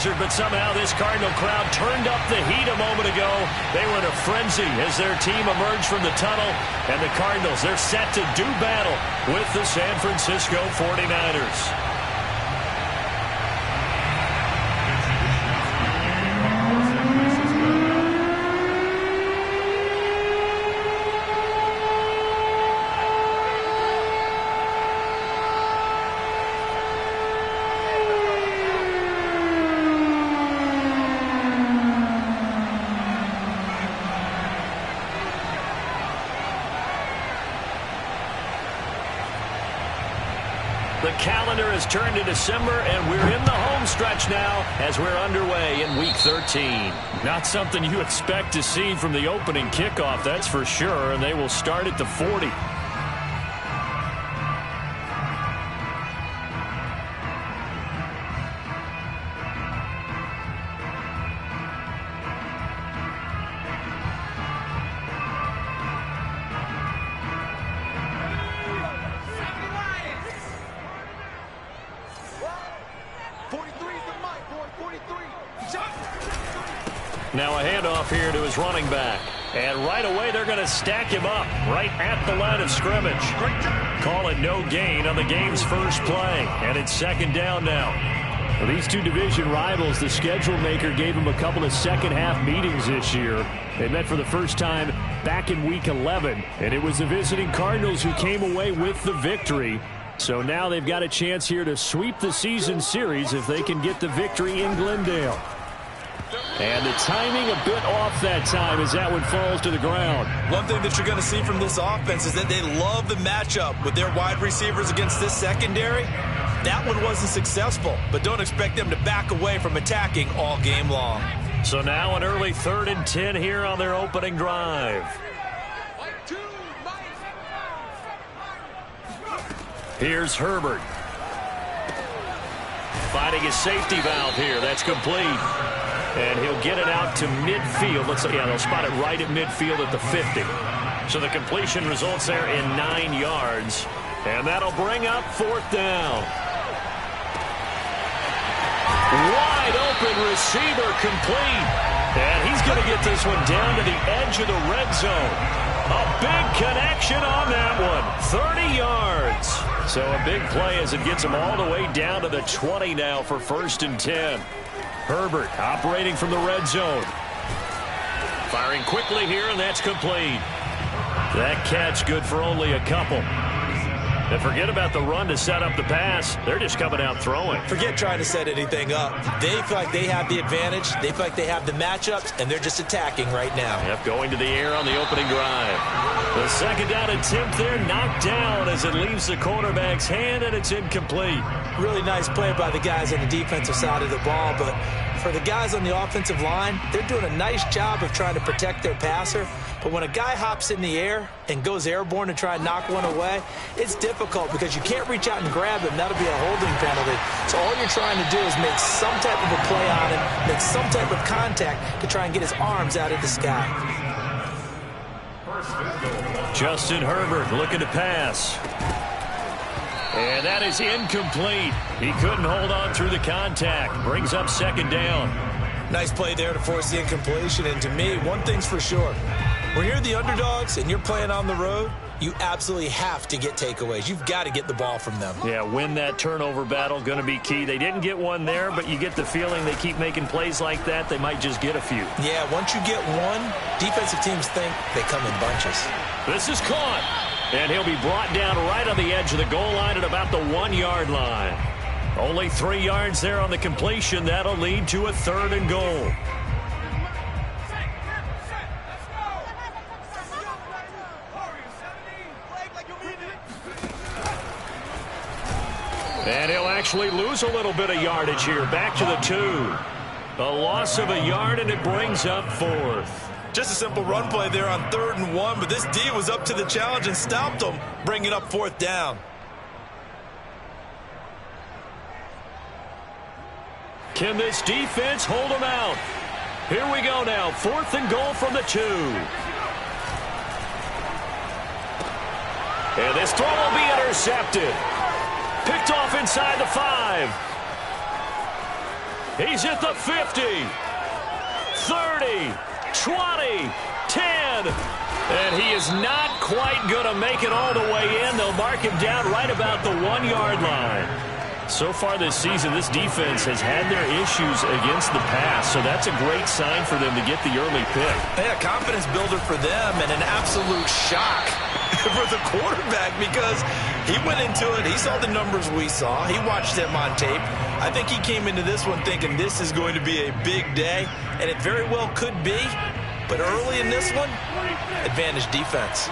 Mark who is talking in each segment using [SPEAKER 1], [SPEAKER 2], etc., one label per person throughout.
[SPEAKER 1] blizzard, but somehow this Cardinal crowd turned up the heat a moment ago. They were in a frenzy as their team emerged from the tunnel. And the Cardinals, they're set to do battle with the San Francisco 49ers. The calendar has turned to December, and we're in the home stretch now as we're underway in Week 13. Not something you expect to see from the opening kickoff, that's for sure, and they will start at the 40. Now a handoff here to his running back. And right away they're going to stack him up right at the line of scrimmage. Call it no gain on the game's first play. And it's second down now. Well, these two division rivals, the schedule maker gave them a couple of second-half meetings this year. They met for the first time back in Week 11. And it was the visiting Cardinals who came away with the victory. So now they've got a chance here to sweep the season series if they can get the victory in Glendale. And the timing a bit off that time as that one falls to the ground.
[SPEAKER 2] One thing that you're going to see from this offense is that they love the matchup with their wide receivers against this secondary. That one wasn't successful, but don't expect them to back away from attacking all game long.
[SPEAKER 1] So now an early 3rd and 10 here on their opening drive. Here's Herbert. Finding his safety valve here. That's complete. And he'll get it out to midfield. They'll spot it right at midfield at the 50. So the completion results there in 9 yards. And that'll bring up 4th down. Wide open receiver complete. And he's going to get this one down to the edge of the red zone. A big connection on that one. 30 yards. So a big play as it gets him all the way down to the 20 now for 1st and 10. Herbert operating from the red zone. Firing quickly here, and that's complete. That catch good for only a couple. And forget about the run to set up the pass. They're just coming out throwing.
[SPEAKER 2] Forget trying to set anything up. They feel like they have the advantage. They feel like they have the matchups, and they're just attacking right now.
[SPEAKER 1] Yep, going to the air on the opening drive. The second down attempt there knocked down as it leaves the quarterback's hand, and it's incomplete.
[SPEAKER 2] Really nice play by the guys on the defensive side of the ball, but for the guys on the offensive line, they're doing a nice job of trying to protect their passer. But when a guy hops in the air and goes airborne to try and knock one away, it's difficult because you can't reach out and grab him. That'll be a holding penalty. So all you're trying to do is make some type of a play on him, make some type of contact to try and get his arms out of the sky.
[SPEAKER 1] Justin Herbert looking to pass. And that is incomplete. He couldn't hold on through the contact. Brings up second down.
[SPEAKER 2] Nice play there to force the incompletion. And to me, one thing's for sure. When you're the underdogs and you're playing on the road, you absolutely have to get takeaways. You've got to get the ball from them.
[SPEAKER 1] Yeah, win that turnover battle, going to be key. They didn't get one there, but you get the feeling they keep making plays like that, they might just get a few.
[SPEAKER 2] Yeah, once you get one, defensive teams think they come in bunches.
[SPEAKER 1] This is caught, and he'll be brought down right on the edge of the goal line at about the 1-yard line. Only 3 yards there on the completion. That'll lead to a 3rd and goal. And he'll actually lose a little bit of yardage here. Back to the 2. A loss of a yard, and it brings up 4th.
[SPEAKER 2] Just a simple run play there on 3rd and 1, but this D was up to the challenge and stopped them, bringing up 4th down.
[SPEAKER 1] Can this defense hold them out? Here we go now. 4th and goal from the 2. And this throw will be intercepted. Picked off inside the 5. He's at the 50, 30, 20, 10. And he is not quite going to make it all the way in. They'll mark him down right about the 1-yard line. So far this season, this defense has had their issues against the pass, so that's a great sign for them to get the early pick.
[SPEAKER 2] Yeah, confidence builder for them and an absolute shock for the quarterback because he went into it. He saw the numbers we saw. He watched them on tape. I think he came into this one thinking this is going to be a big day, and it very well could be. But early in this one, advantage defense.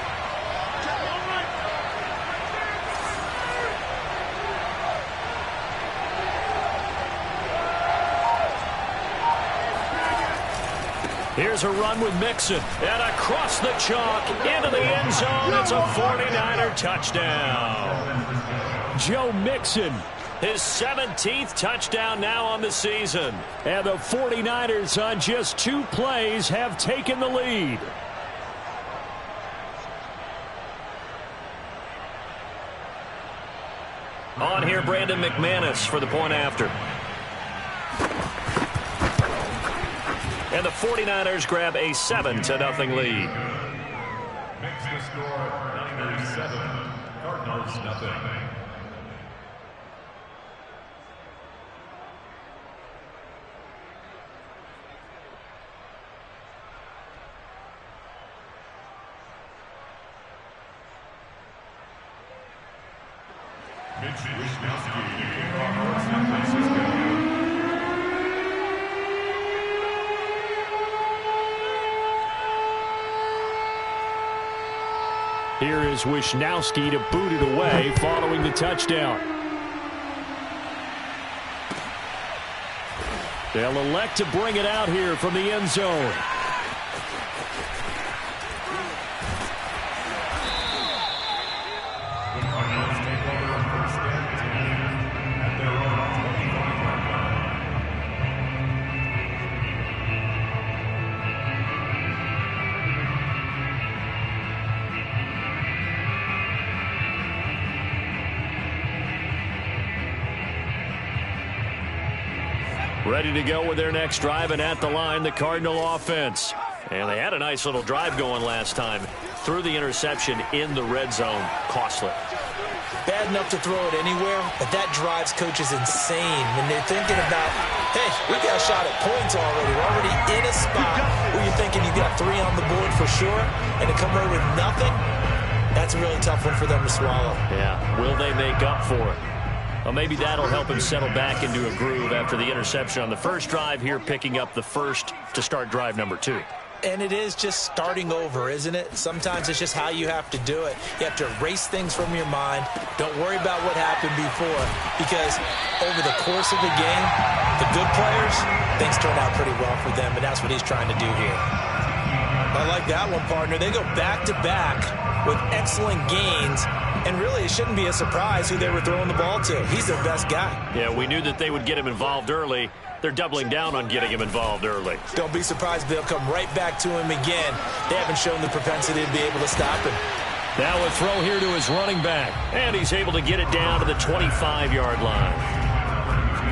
[SPEAKER 1] Here's a run with Mixon. And across the chalk into the end zone. It's a 49er touchdown. Joe Mixon, his 17th touchdown now on the season. And the 49ers on just 2 plays have taken the lead. On here, Brandon McManus for the point after. And the 49ers grab a 7-0 lead.
[SPEAKER 3] Makes the score Niners 7, Cardinals nothing. Mitch Wisnowski, Cardinals, San Francisco.
[SPEAKER 1] Here is Wisnowski to boot it away following the touchdown. They'll elect to bring it out here from the end zone. Ready to go with their next drive, and at the line, the Cardinal offense. And they had a nice little drive going last time. Threw the interception in the red zone. Costly.
[SPEAKER 2] Bad enough to throw it anywhere, but that drives coaches insane when they're thinking about, hey, we got a shot at points already. We're already in a spot where you're thinking you got 3 on the board for sure, and to come away with nothing, that's a really tough one for them to swallow.
[SPEAKER 1] Yeah, will they make up for it? Well, maybe that'll help him settle back into a groove after the interception on the first drive here, picking up the first to start drive number 2.
[SPEAKER 2] And it is just starting over, isn't it? Sometimes it's just how you have to do it. You have to erase things from your mind. Don't worry about what happened before, because over the course of the game, the good players, things turn out pretty well for them, and that's what he's trying to do here. I like that one, partner. They go back-to-back with excellent gains, and really it shouldn't be a surprise who they were throwing the ball to. He's their best guy.
[SPEAKER 1] Yeah, we knew that they would get him involved early. They're doubling down on getting him involved early.
[SPEAKER 2] Don't be surprised if they'll come right back to him again. They haven't shown the propensity to be able to stop him.
[SPEAKER 1] Now a throw here to his running back, and he's able to get it down to the 25-yard line.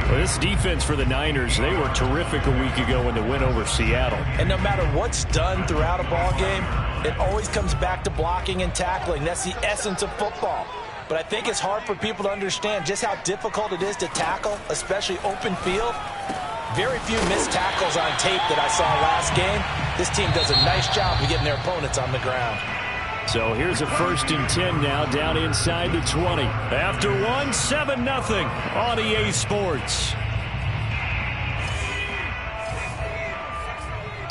[SPEAKER 1] Well, this defense for the Niners, they were terrific a week ago in the win over Seattle.
[SPEAKER 2] And no matter what's done throughout a ball game, it always comes back to blocking and tackling. That's the essence of football. But I think it's hard for people to understand just how difficult it is to tackle, especially open field. Very few missed tackles on tape that I saw last game. This team does a nice job of getting their opponents on the ground.
[SPEAKER 1] So here's a 1st and 10 now down inside the 20. After one, 7-0 on EA Sports.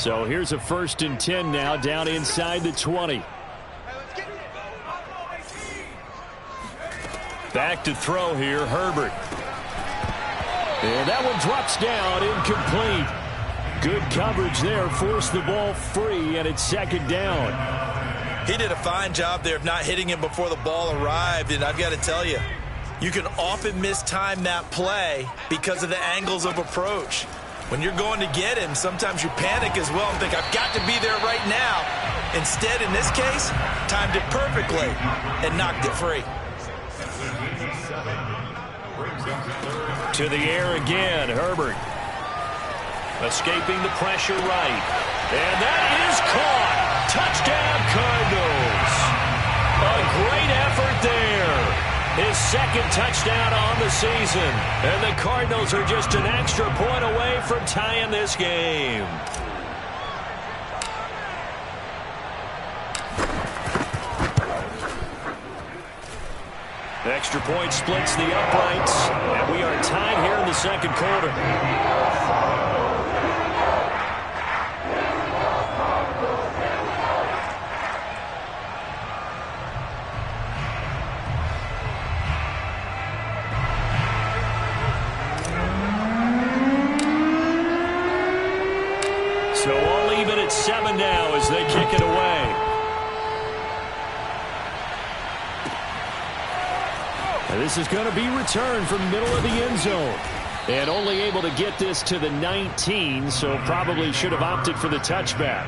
[SPEAKER 1] So here's a 1st and 10 now down inside the 20. Back to throw here, Herbert. And that one drops down, incomplete. Good coverage there, forced the ball free, and it's 2nd down.
[SPEAKER 2] He did a fine job there of not hitting him before the ball arrived, and I've got to tell you, you can often mistime that play because of the angles of approach. When you're going to get him, sometimes you panic as well and think, I've got to be there right now. Instead, in this case, timed it perfectly and knocked it free.
[SPEAKER 1] To the air again, Herbert. Escaping the pressure right. And that is caught. Touchdown, Cardinals. A great effort there. His second touchdown on the season. And the Cardinals are just an extra point away from tying this game. Extra point splits the uprights, and we are tied here in the second quarter. So all even at 7 now as they kick it away. This is going to be returned from the middle of the end zone. And only able to get this to the 19, so probably should have opted for the touchback.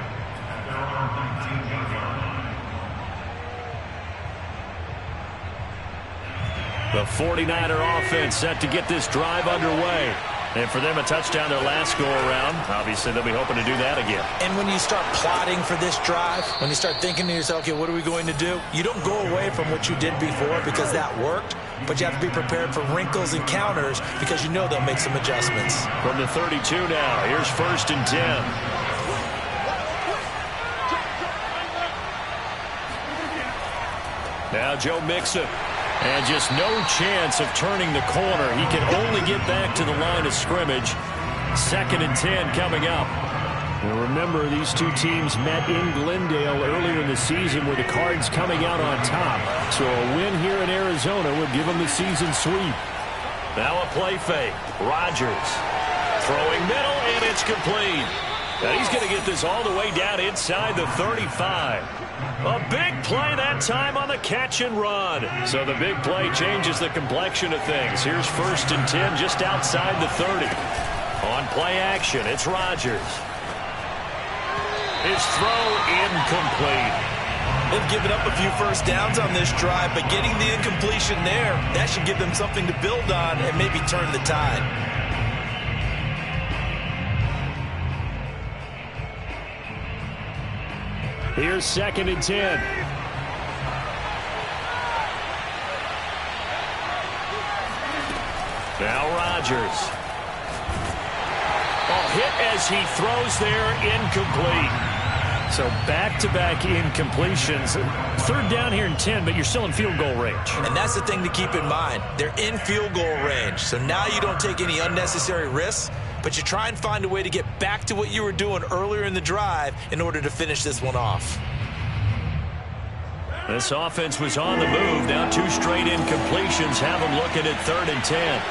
[SPEAKER 1] The 49er offense set to get this drive underway. And for them, a touchdown their last go-around. Obviously, they'll be hoping to do that again.
[SPEAKER 2] And when you start plotting for this drive, when you start thinking to yourself, okay, what are we going to do? You don't go away from what you did before because that worked, but you have to be prepared for wrinkles and counters because you know they'll make some adjustments.
[SPEAKER 1] From the 32 now, here's 1st and 10. Now Joe Mixon. And just no chance of turning the corner. He can only get back to the line of scrimmage. 2nd and 10 coming up. And remember, these two teams met in Glendale earlier in the season with the Cards coming out on top. So a win here in Arizona would give them the season sweep. Now a play fake. Rodgers throwing middle, and it's complete. And he's going to get this all the way down inside the 35. A big play that time on the catch and run. So the big play changes the complexion of things. Here's 1st and 10 just outside the 30. On play action, it's Rodgers. His throw incomplete.
[SPEAKER 2] They've given up a few first downs on this drive, but getting the incompletion there, that should give them something to build on and maybe turn the tide.
[SPEAKER 1] Here's 2nd and 10. Now Rodgers. Hit as he throws there, incomplete. So back-to-back incompletions. 3rd down here and 10, but you're still in field goal range.
[SPEAKER 2] And that's the thing to keep in mind. They're in field goal range. So now you don't take any unnecessary risks, but you try and find a way to get back to what you were doing earlier in the drive in order to finish this one off.
[SPEAKER 1] This offense was on the move. Now 2 straight incompletions have them looking at 3rd and 10.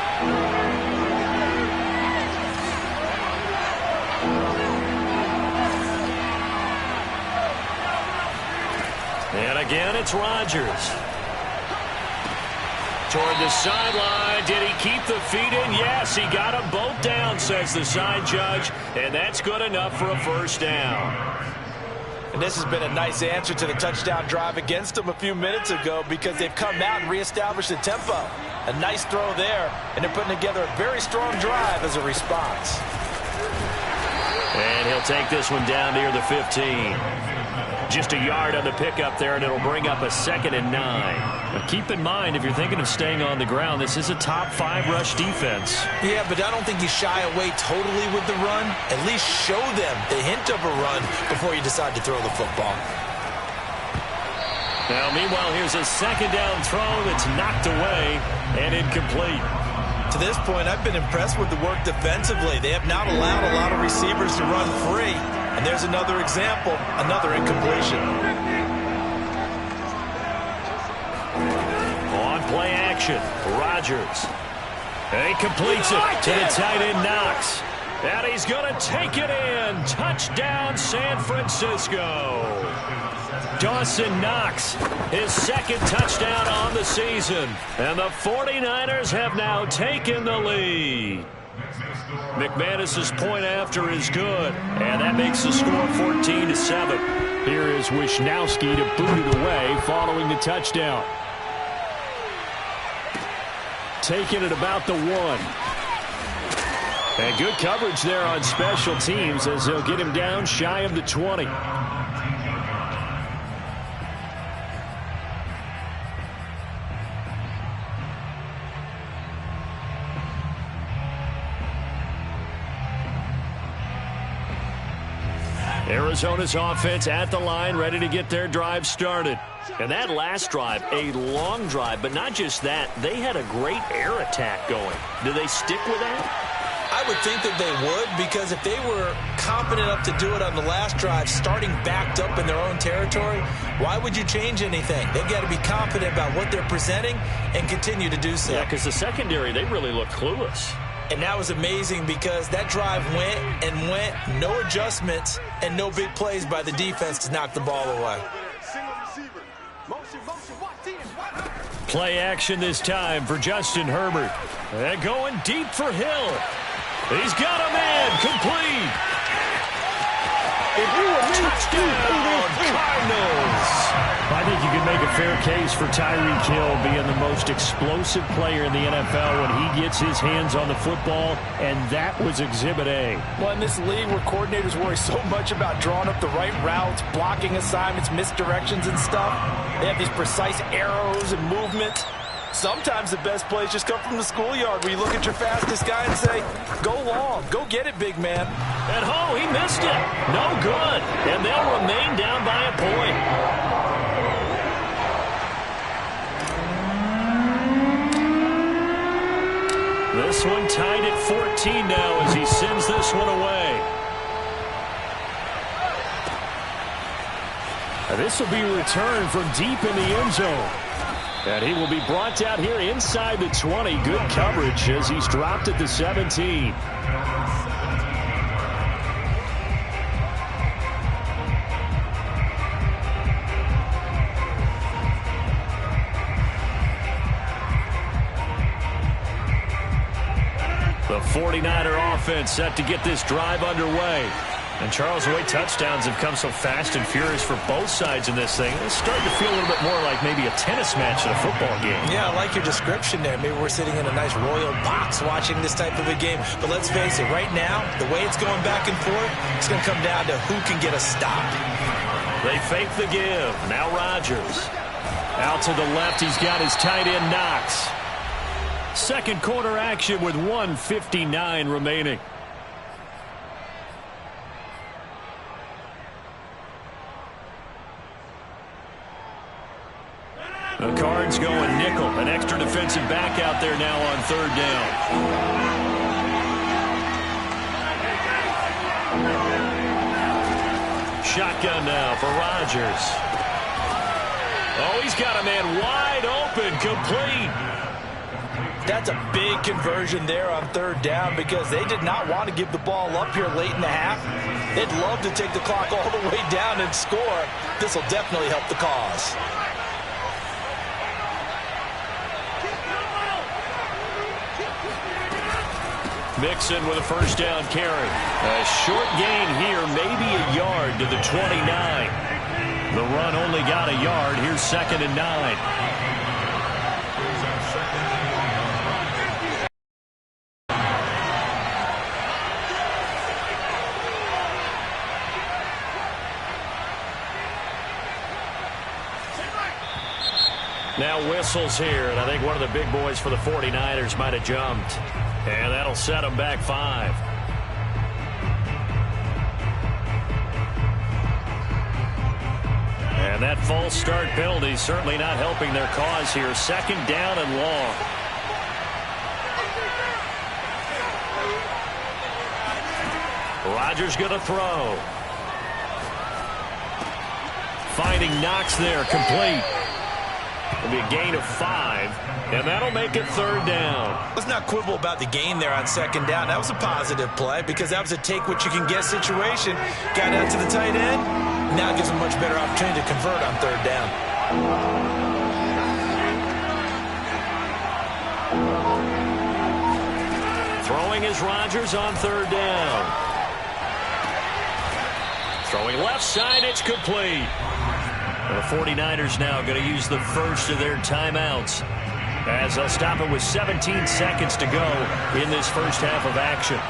[SPEAKER 1] And again, it's Rodgers. Toward the sideline. Did he keep the feet in? Yes, he got them both down, says the side judge. And that's good enough for a 1st down.
[SPEAKER 2] And this has been a nice answer to the touchdown drive against them a few minutes ago because they've come out and reestablished the tempo. A nice throw there, and they're putting together a very strong drive as a response.
[SPEAKER 1] And he'll take this one down near the 15. Just a yard on the pickup there, and it'll bring up a 2nd and 9. But keep in mind, if you're thinking of staying on the ground, this is a top 5 rush defense.
[SPEAKER 2] Yeah, but I don't think you shy away totally with the run. At least show them the hint of a run before you decide to throw the football.
[SPEAKER 1] Now, meanwhile, here's a 2nd down throw that's knocked away and incomplete.
[SPEAKER 2] To this point, I've been impressed with the work defensively. They have not allowed a lot of receivers to run free. And there's another example, another incompletion.
[SPEAKER 1] On play action, Rodgers. And he completes it to the tight end Knox. And he's going to take it in. Touchdown, San Francisco. Dawson Knox, his 2nd touchdown on the season. And the 49ers have now taken the lead. McManus's point after is good, and that makes the score 14-7. Here is Wisnowski to boot it away following the touchdown. Taking it about the 1. And good coverage there on special teams as they'll get him down shy of the 20. Arizona's offense at the line, ready to get their drive started. And that last drive, a long drive, but not just that. They had a great air attack going. Do they stick with that?
[SPEAKER 2] I would think that they would, because if they were confident enough to do it on the last drive, starting backed up in their own territory, why would you change anything? They've got to be confident about what they're presenting and continue to do so.
[SPEAKER 1] Yeah, because the secondary, they really looked clueless.
[SPEAKER 2] And that was amazing because that drive went and went, no adjustments and no big plays by the defense to knock the ball away.
[SPEAKER 1] Play action this time for Justin Herbert. And going deep for Hill. He's got a man complete. Touchdown, Cardinals. I think you can make a fair case for Tyreek Hill being the most explosive player in the NFL when he gets his hands on the football, and that was Exhibit A.
[SPEAKER 4] Well, in this league where coordinators worry so much about drawing up the right routes, blocking assignments, misdirections and stuff, they have these precise arrows and movements. Sometimes the best plays just come from the schoolyard where you look at your fastest guy and say, go long, go get it, big man.
[SPEAKER 1] And he missed it. No good. And they'll remain down by a point. This one tied at 14 now as he sends this one away. And this will be returned from deep in the end zone. And he will be brought down here inside the 20. Good coverage as he's dropped at the 17. The 49er offense set to get this drive underway. And Charles, the way touchdowns have come so fast and furious for both sides in this thing, it's starting to feel a little bit more like maybe a tennis match in a football game.
[SPEAKER 2] Yeah, I like your description there. Maybe we're sitting in a nice royal box watching this type of a game. But let's face it, right now, the way it's going back and forth, it's going to come down to who can get a stop.
[SPEAKER 1] They fake the give. Now Rodgers. Out to the left, he's got his tight end Knox. Second quarter action with 1:59 remaining. The Cards going nickel. An extra defensive back out there now on third down. Shotgun now for Rodgers. Oh, he's got a man wide open, complete.
[SPEAKER 4] That's a big conversion there on third down because they did not want to give the ball up here late in the half. They'd love to take the clock all the way down and score. This will definitely help the cause.
[SPEAKER 1] Mixon with a first down carry. A short gain here, maybe a yard to the 29. The run only got a yard. Here's 2nd and 9. Now whistles here, and I think one of the big boys for the 49ers might have jumped. And that'll set them back 5. And that false start penalty certainly not helping their cause here. 2nd down and long. Rodgers going to throw. Finding Knox there, complete. It'll be a gain of 5, and that'll make it 3rd down.
[SPEAKER 2] Let's not quibble about the gain there on 2nd down. That was a positive play because that was a take-what-you-can-get situation. Got out to the tight end. Now gives them much better opportunity to convert on 3rd down.
[SPEAKER 1] Throwing is Rodgers on 3rd down. Throwing left side, it's complete. The 49ers now going to use the first of their timeouts as they'll stop it with 17 seconds to go in this first half of action.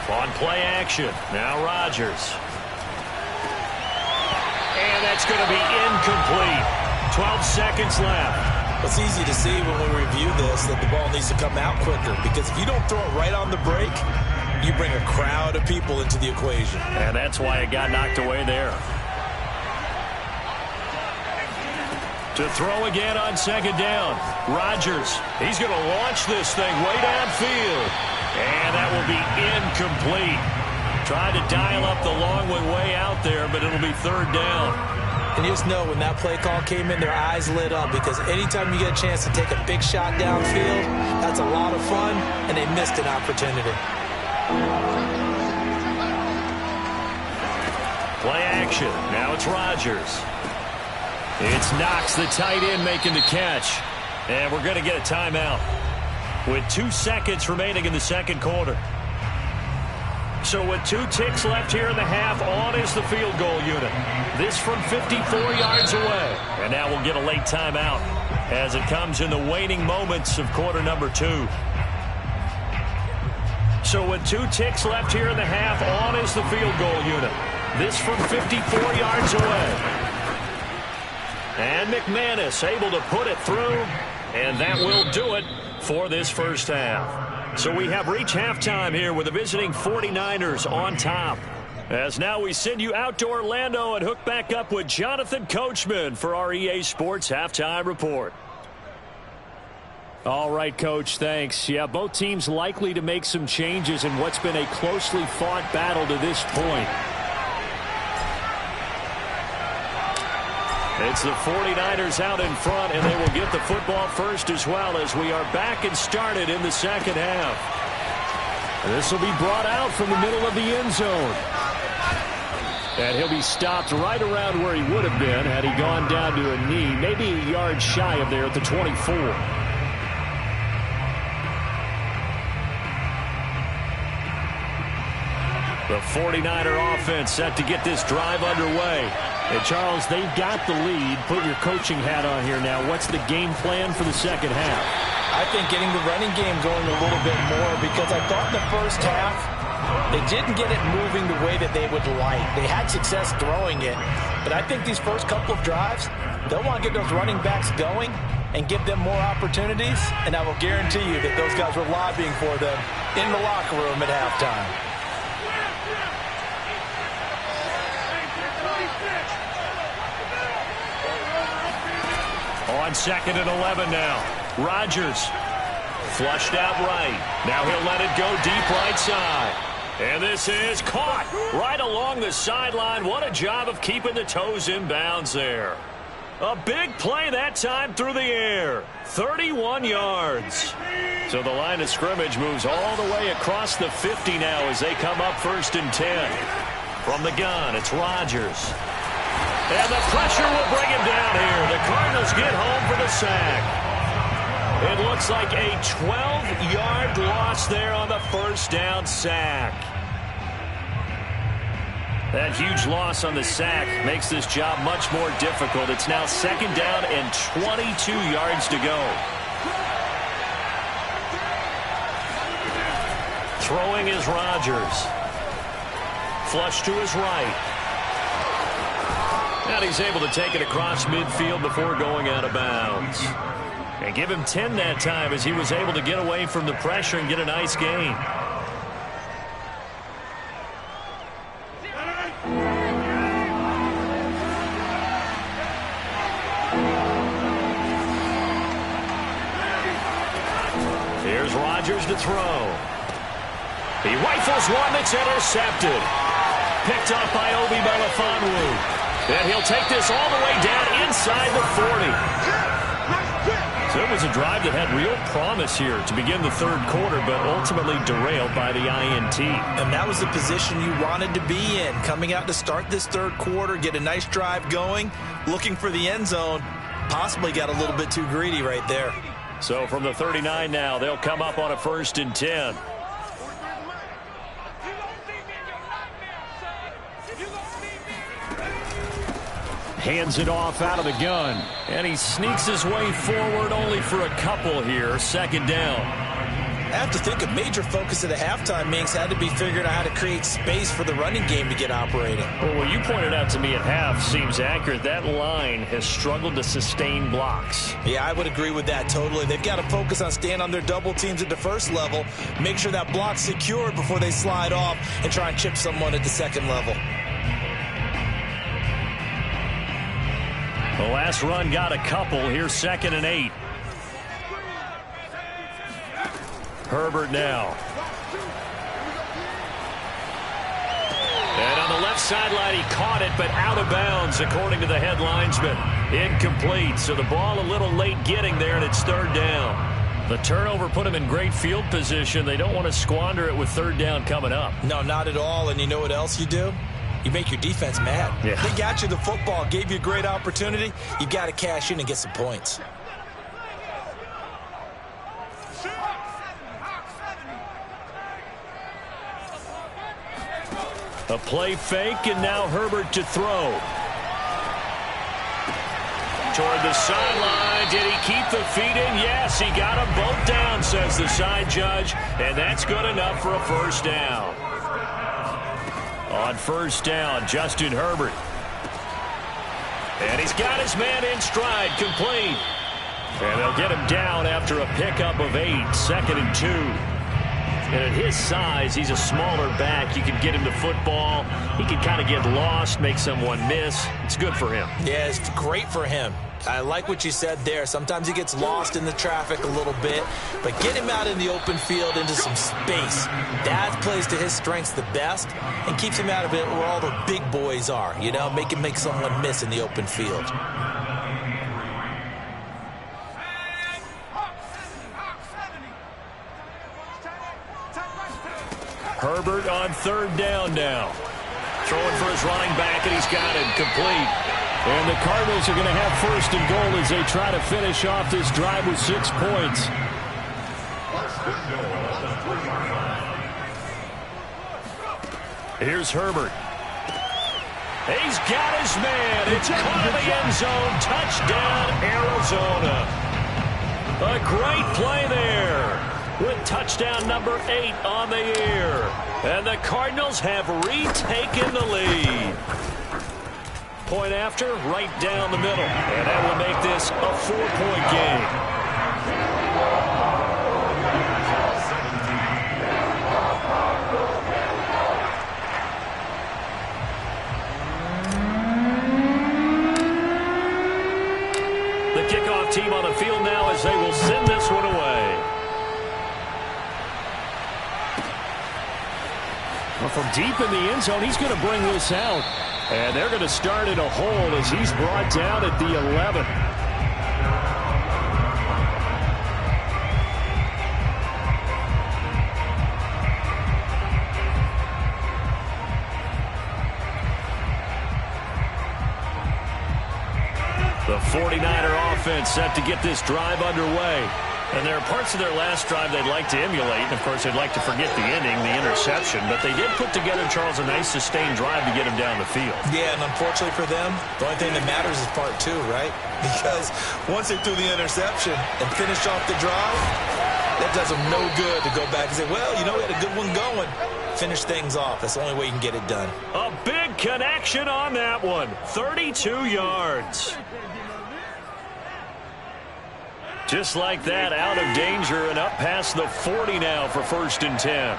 [SPEAKER 1] On play action, now Rodgers. And that's going to be incomplete. 12 seconds left.
[SPEAKER 2] It's easy to see when we review this that the ball needs to come out quicker, because if you don't throw it right on the break, you bring a crowd of people into the equation.
[SPEAKER 1] And that's why it got knocked away there. To throw again on second down. Rodgers, he's going to launch this thing way downfield. And that will be incomplete. Tried to dial up the long one way out there, but it'll be third down.
[SPEAKER 2] And you just know when that play call came in, their eyes lit up, because anytime you get a chance to take a big shot downfield, that's a lot of fun, and they missed an opportunity.
[SPEAKER 1] Play action. Now it's Rodgers. It's Knox, the tight end, making the catch. And we're going to get a timeout with 2 seconds remaining in the second quarter. So with 2 ticks left here in the half, on is the field goal unit. This from 54 yards away. And now we'll get a late timeout as it comes in the waning moments of quarter number 2. So with 2 ticks left here in the half, on is the field goal unit. This from 54 yards away. And McManus able to put it through, and that will do it for this first half. So we have reached halftime here with the visiting 49ers on top. As now we send you out to Orlando and hook back up with Jonathan Coachman for our EA Sports Halftime Report.
[SPEAKER 5] All right, Coach, thanks. Yeah, both teams likely to make some changes in what's been a closely fought battle to this point.
[SPEAKER 1] It's the 49ers out in front, and they will get the football first as well, as we are back and started in the second half.
[SPEAKER 5] This will be brought out from the middle of the end zone. And he'll be stopped right around where he would have been had he gone down to a knee, maybe a yard shy of there at the 24.
[SPEAKER 1] The 49er offense set to get this drive underway.
[SPEAKER 5] And Charles, they've got the lead. Put your coaching hat on here now. What's the game plan for the second half?
[SPEAKER 4] I think getting the running game going a little bit more, because I thought in the first half they didn't get it moving the way that they would like. They had success throwing it, but I think these first couple of drives, they'll want to get those running backs going and give them more opportunities, and I will guarantee you that those guys were lobbying for them in the locker room at halftime.
[SPEAKER 1] On second and 11 now. Rodgers flushed out right. Now he'll let it go deep right side. And this is caught right along the sideline. What a job of keeping the toes in bounds there. A big play that time through the air. 31 yards. So the line of scrimmage moves all the way across the 50 now as they come up first and 10. From the gun, it's Rodgers. And the pressure will bring him down here. The Cardinals get home for the sack. It looks like a 12-yard loss there on the first down sack. That huge loss on the sack makes this job much more difficult. It's now second down and 22 yards to go. Throwing is Rodgers. Flush to his right. And he's able to take it across midfield before going out of bounds. And give him 10 that time as he was able to get away from the pressure and get a nice gain. Here's Rodgers to throw. He rifles one that's intercepted. Picked up by Obi Melifonwu. And he'll take this all the way down inside the 40. So it was a drive that had real promise here to begin the third quarter, but ultimately derailed by the INT.
[SPEAKER 2] And that was the position you wanted to be in, coming out to start this third quarter, get a nice drive going, looking for the end zone. Possibly got a little bit too greedy right there.
[SPEAKER 1] So from the 39 now, they'll come up on a first and 10.
[SPEAKER 5] Hands it off out of the gun.
[SPEAKER 1] And he sneaks his way forward only for a couple here. Second down.
[SPEAKER 2] I have to think a major focus of the halftime Minks had to be figuring out how to create space for the running game to get operating.
[SPEAKER 1] Well, what you pointed out to me at half seems accurate. That line has struggled to sustain blocks.
[SPEAKER 2] Yeah, I would agree with that totally. They've got to focus on staying on their double teams at the first level, make sure that block's secured before they slide off and try and chip someone at the second level.
[SPEAKER 1] The last run got a couple. Here's 2nd and 8. Herbert now. And on the left sideline, he caught it, but out of bounds, according to the head linesman. Incomplete, so the ball a little late getting there, and it's 3rd down. The turnover put him in great field position. They don't want to squander it with 3rd down coming up.
[SPEAKER 2] No, not at all, and you know what else you do? You make your defense mad.
[SPEAKER 1] Yeah.
[SPEAKER 2] They got you the football, gave you a great opportunity. You got to cash in and get some points.
[SPEAKER 1] A play fake, and now Herbert to throw. Toward the sideline. Did he keep the feet in? Yes, he got them both down, says the side judge, and that's good enough for a 1st down. On 1st down, Justin Herbert. And he's got his man in stride, complete. And they'll get him down after a pickup of 8, 2nd and 2. And at his size, he's a smaller back. You can get him the football. He can kind of get lost, make someone miss. It's good for him.
[SPEAKER 2] Yeah, it's great for him. I like what you said there. Sometimes he gets lost in the traffic a little bit, but get him out in the open field into some space. That plays to his strengths the best and keeps him out of it where all the big boys are, you know, make him make someone miss in the open field.
[SPEAKER 1] Herbert on 3rd down now. Throwing for his running back, and he's got it complete.
[SPEAKER 5] And the Cardinals are going to have 1st and goal as they try to finish off this drive with 6 points.
[SPEAKER 1] Here's Herbert. He's got his man. It's caught in the end zone. Touchdown, Arizona. A great play there with touchdown number 8 on the year. And the Cardinals have retaken the lead. Point after, right down the middle. And that will make this a 4-point game. The kickoff team on the field now as they will send this one away.
[SPEAKER 5] Well, from deep in the end zone, he's going to bring this out. And they're going to start in a hole as he's brought down at the 11.
[SPEAKER 1] The 49er offense set to get this drive underway. And there are parts of their last drive they'd like to emulate. And, of course, they'd like to forget the ending, the interception. But they did put together, Charles, a nice sustained drive to get him down the field.
[SPEAKER 2] Yeah, and unfortunately for them, the only thing that matters is part 2, right? Because once they threw the interception and finished off the drive, that does them no good to go back and say, well, you know, we had a good one going. Finish things off. That's the only way you can get it done.
[SPEAKER 1] A big connection on that one. 32 yards. Just like that, out of danger and up past the 40 now for 1st and 10.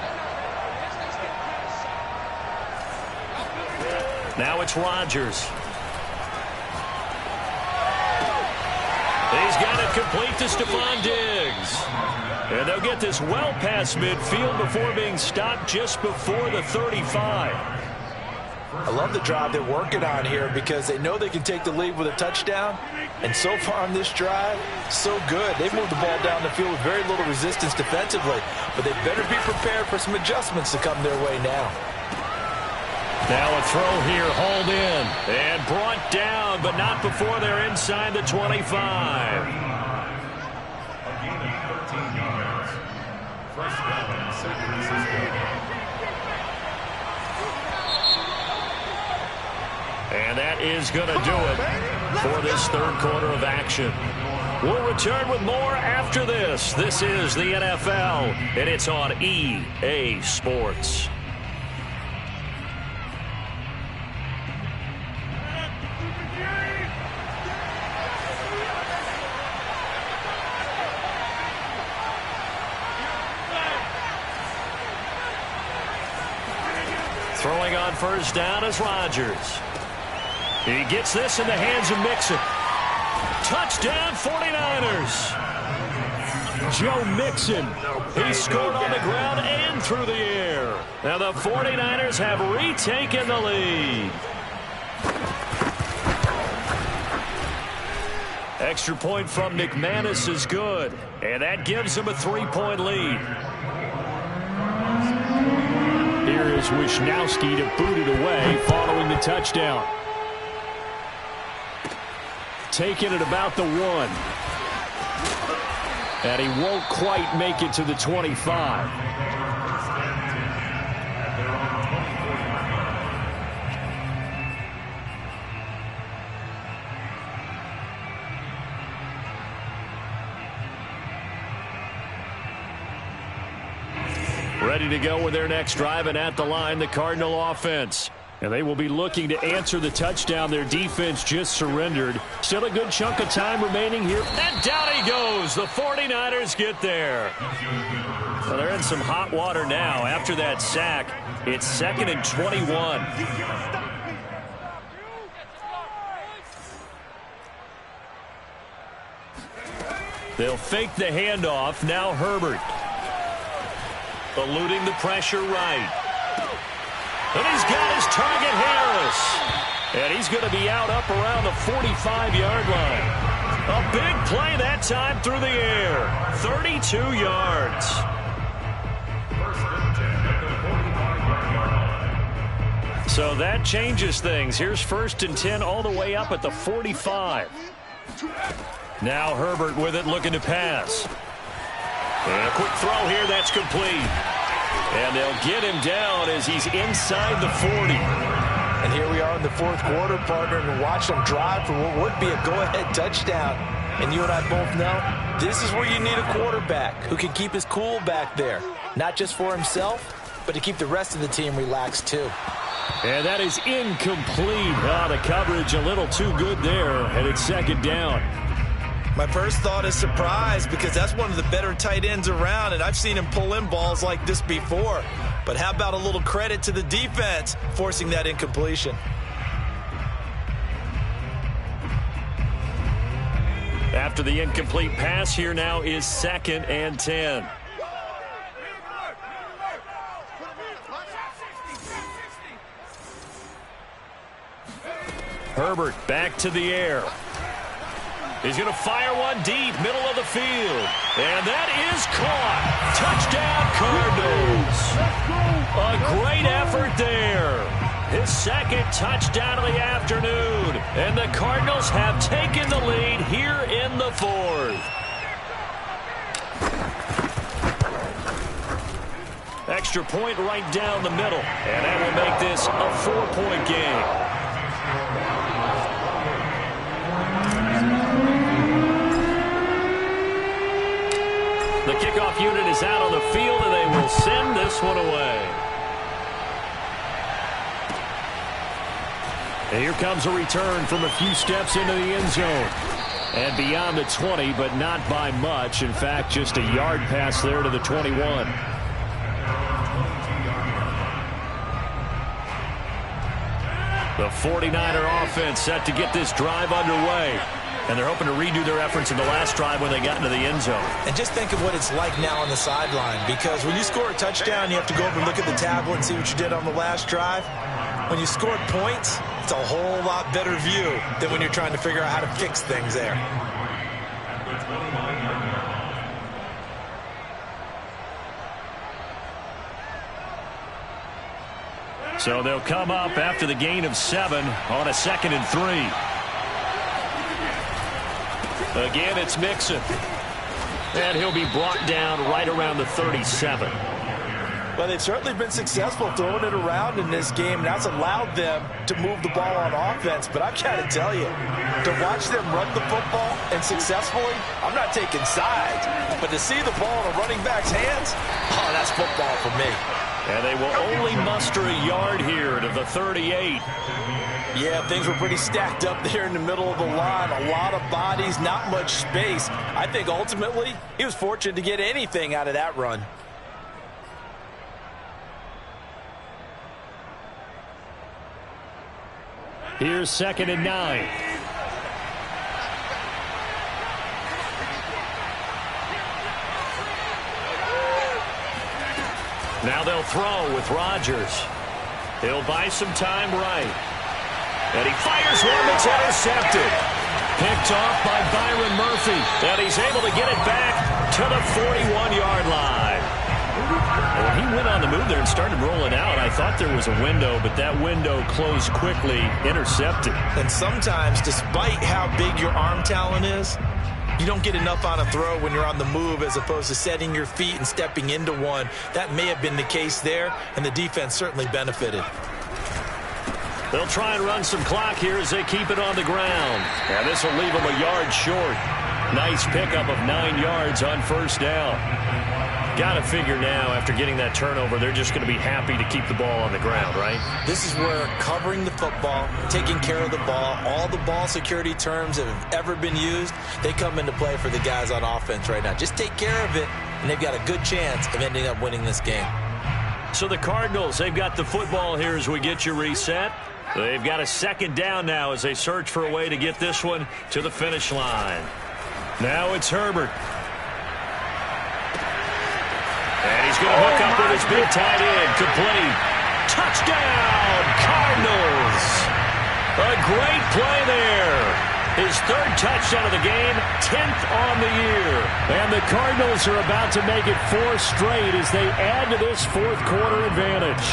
[SPEAKER 1] Now it's Rodgers. He's got it complete to Stephon Diggs. And they'll get this well past midfield before being stopped just before the 35.
[SPEAKER 4] I love the drive they're working on here because they know they can take the lead with a touchdown. And so far on this drive, so good. They've moved the ball down the field with very little resistance defensively. But they better be prepared for some adjustments to come their way now.
[SPEAKER 1] Now a throw here, hauled in, and brought down, but not before they're inside the 25.
[SPEAKER 3] A gain of 13 yards. 1st down, San Francisco.
[SPEAKER 1] And that is going to do it for this 3rd quarter of action. We'll return with more after this. This is the NFL, and it's on EA Sports. Throwing on first down is Rodgers. He gets this in the hands of Mixon. Touchdown 49ers. Joe Mixon. He scored on the ground and through the air. Now the 49ers have retaken the lead. Extra point from McManus is good. And that gives them a 3-point lead. Here is Wisnowski to boot it away following the touchdown. Taking it about the 1. And he won't quite make it to the 25. Ready to go with their next drive, and at the line, the Cardinal offense. And they will be looking to answer the touchdown their defense just surrendered. Still a good chunk of time remaining here. And down he goes. The 49ers get there. Well, they're in some hot water now. After that sack, it's 2nd and 21. They'll fake the handoff. Now Herbert. Eluding the pressure right. And he's got his target, Harris. And he's going to be out up around the 45-yard line. A big play that time through the air. 32 yards. So that changes things. Here's 1st and 10 all the way up at the 45. Now Herbert with it, looking to pass. And a quick throw here, that's complete. And they'll get him down as he's inside the 40.
[SPEAKER 2] And here we are in the 4th quarter, partner, and watch them drive for what would be a go-ahead touchdown. And you and I both know this is where you need a quarterback who can keep his cool back there. Not just for himself, but to keep the rest of the team relaxed too.
[SPEAKER 5] And that is incomplete. The coverage a little too good there, and it's 2nd down.
[SPEAKER 2] My first thought is surprise, because that's one of the better tight ends around, and I've seen him pull in balls like this before. But how about a little credit to the defense forcing that incompletion?
[SPEAKER 1] After the incomplete pass, here now is 2nd and 10. Herbert back to the air. He's going to fire one deep, middle of the field. And that is caught. Touchdown, Cardinals. A great effort there. His 2nd touchdown of the afternoon. And the Cardinals have taken the lead here in the 4th. Extra point right down the middle. And that will make this a 4-point game. The kickoff unit is out on the field, and they will send this one away. And here comes a return from a few steps into the end zone. And beyond the 20, but not by much. In fact, just a yard pass there to the 21. The 49er offense set to get this drive underway. And they're hoping to redo their efforts in the last drive when they got into the end zone.
[SPEAKER 2] And just think of what it's like now on the sideline, because when you score a touchdown, you have to go over and look at the tablet and see what you did on the last drive. When you scored points, it's a whole lot better view than when you're trying to figure out how to fix things there.
[SPEAKER 1] So they'll come up after the gain of 7 on a 2nd and 3. Again, it's Mixon. And he'll be brought down right around the 37.
[SPEAKER 4] Well, they've certainly been successful throwing it around in this game, and that's allowed them to move the ball on offense. But I've got to tell you, to watch them run the football and successfully, I'm not taking sides. But to see the ball in a running back's hands, oh, that's football for me.
[SPEAKER 1] And they will only muster a yard here to the 38.
[SPEAKER 4] Yeah, things were pretty stacked up there in the middle of the line. A lot of bodies, not much space. I think ultimately he was fortunate to get anything out of that run.
[SPEAKER 5] Here's 2nd and 9.
[SPEAKER 1] Now they'll throw with Rodgers. He'll buy some time right. And he fires one that's intercepted. Picked off by Byron Murphy. And he's able to get it back to the 41-yard line. When he went on the move there and started rolling out, I thought there was a window, but that window closed quickly, intercepted.
[SPEAKER 2] And sometimes, despite how big your arm talent is, you don't get enough on a throw when you're on the move as opposed to setting your feet and stepping into one. That may have been the case there, and the defense certainly benefited.
[SPEAKER 1] They'll try and run some clock here as they keep it on the ground. And this will leave them a yard short. Nice pickup of 9 yards on first down. Got to figure now, after getting that turnover, they're just going to be happy to keep the ball on the ground, right?
[SPEAKER 2] This is where covering the football, taking care of the ball, all the ball security terms that have ever been used, they come into play for the guys on offense right now. Just take care of it, and they've got a good chance of ending up winning this game.
[SPEAKER 1] So the Cardinals, they've got the football here as we get you reset. They've got a 2nd down now as they search for a way to get this one to the finish line. Now it's Herbert. And he's going to hook up with his big tight end. Complete. Touchdown, Cardinals. A great play there. His 3rd touchdown of the game, 10th on the year.
[SPEAKER 5] And the Cardinals are about to make it 4 straight as they add to this 4th quarter advantage.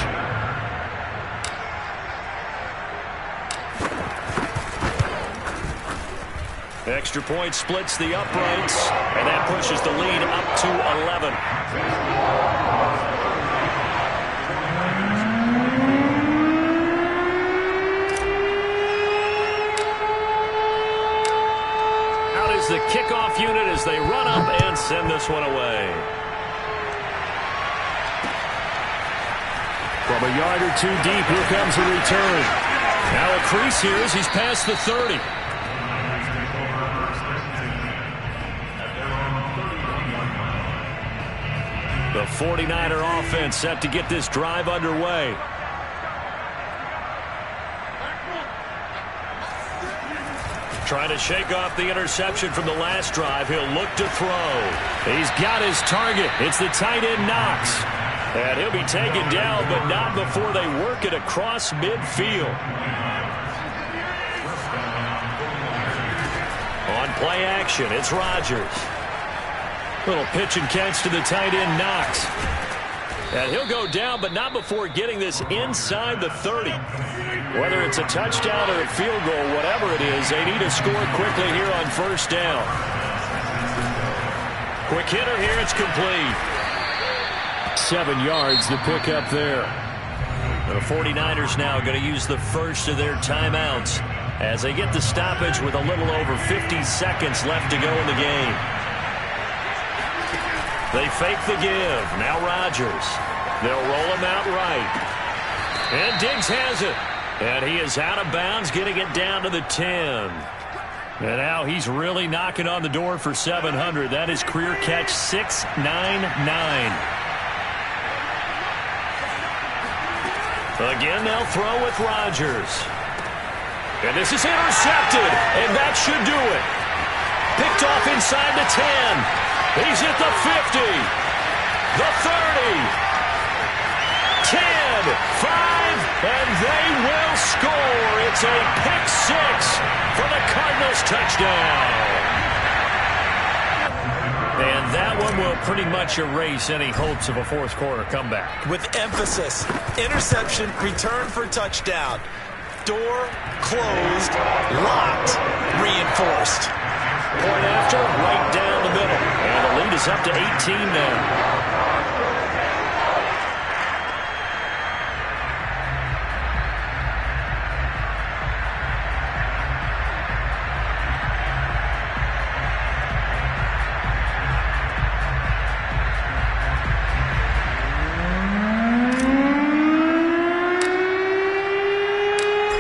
[SPEAKER 1] Extra point splits the uprights, and that pushes the lead up to 11. Out is the kickoff unit as they run up and send this one away.
[SPEAKER 5] From a yard or 2 deep, here comes a return.
[SPEAKER 1] Now a crease here as he's past the 30. The 49er offense set to get this drive underway. Trying to shake off the interception from the last drive. He'll look to throw. He's got his target. It's the tight end Knox. And he'll be taken down, but not before they work it across midfield. On play action, it's Rodgers. Little pitch and catch to the tight end Knox. And he'll go down, but not before getting this inside the 30. Whether it's a touchdown or a field goal, whatever it is, they need to score quickly here on first down. Quick hitter here, it's complete.
[SPEAKER 5] 7 yards to pick up there.
[SPEAKER 1] The 49ers now going to use the first of their timeouts as they get the stoppage with a little over 50 seconds left to go in the game. They fake the give. Now Rodgers. They'll roll him out right. And Diggs has it. And he is out of bounds, getting it down to the 10. And now he's really knocking on the door for 700. That is career catch 699. Again, they'll throw with Rodgers. And this is intercepted. And that should do it. Picked off inside the 10. He's at the 50, the 30, 10, 5, and they will score. It's a pick 6 for the Cardinals touchdown. And that one will pretty much erase any hopes of a 4th quarter comeback.
[SPEAKER 2] With emphasis, interception, return for touchdown. Door closed, locked, reinforced.
[SPEAKER 1] Point after, right down the middle. And the lead is up to 18 now.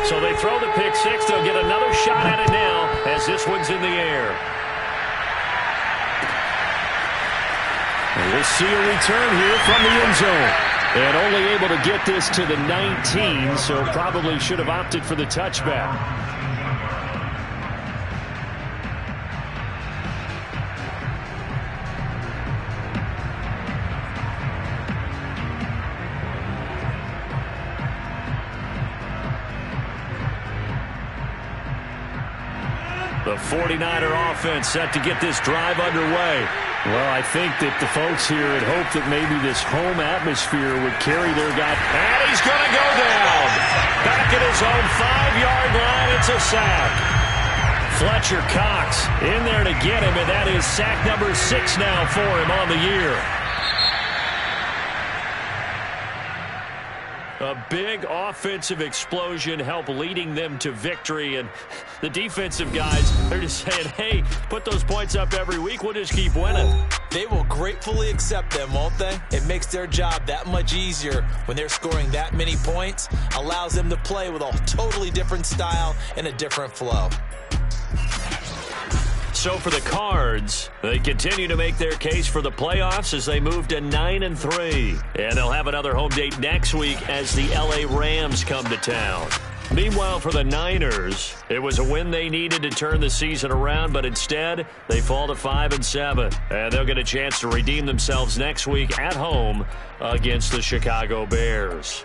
[SPEAKER 1] So they throw the pick six. They'll get another shot at it now as this one's in the air.
[SPEAKER 5] And we'll see a return here from the end zone. And only able to get this to the 19, so probably should have opted for the touchback.
[SPEAKER 1] The 49er offense set to get this drive underway.
[SPEAKER 5] Well, I think that the folks here had hoped that maybe this home atmosphere would carry their guy.
[SPEAKER 1] And he's going to go down. Back at his own 5-yard line, it's a sack. Fletcher Cox in there to get him, and that is sack number 6 now for him on the year. A big offensive explosion helped leading them to victory, and the defensive guys, they're just saying, hey, put those points up every week, we'll just keep winning.
[SPEAKER 2] They will gratefully accept them, won't they? It makes their job that much easier when they're scoring that many points, allows them to play with a totally different style and a different flow.
[SPEAKER 1] So for the Cards, they continue to make their case for the playoffs as they move to 9-3. And they'll have another home date next week as the LA Rams come to town. Meanwhile, for the Niners, it was a win they needed to turn the season around, but instead, they fall to 5-7. And they'll get a chance to redeem themselves next week at home against the Chicago Bears.